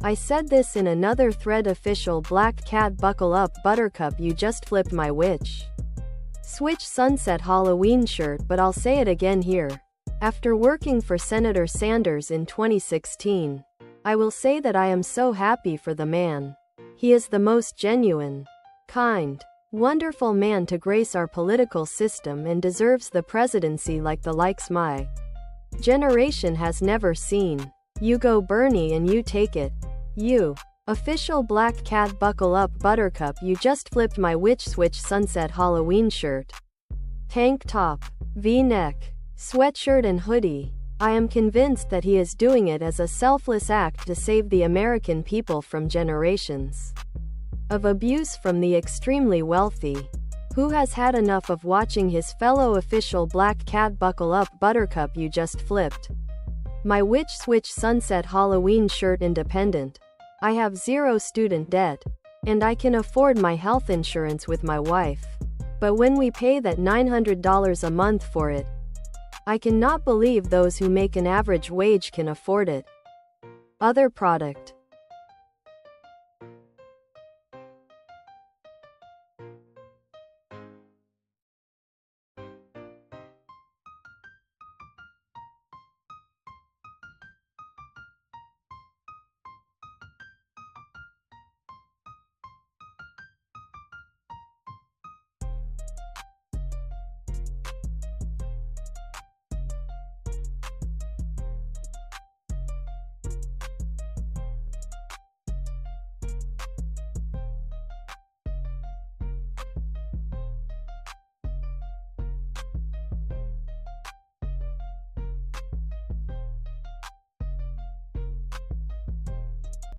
I said this in another thread. Official black cat buckle up Buttercup, you just flipped my switch sunset Halloween shirt, but I'll say it again here. After working for Senator Sanders in 2016, I will say that I am so happy for the man. He is the most genuine, kind, wonderful man to grace our political system and deserves the presidency like the likes my generation has never seen. You go Bernie and you take it. You. Official black cat buckle up Buttercup, you just flipped my switch sunset Halloween shirt, tank top, V-neck, sweatshirt and hoodie. I am convinced that he is doing it as a selfless act to save the American people from generations of abuse from the extremely wealthy. Who has had enough of watching his fellow official black cat buckle up Buttercup, you just flipped my switch sunset Halloween shirt. Independent. I have 0 student debt, and I can afford my health insurance with my wife. But when we pay that $900 a month for it, I cannot believe those who make an average wage can afford it. Other product.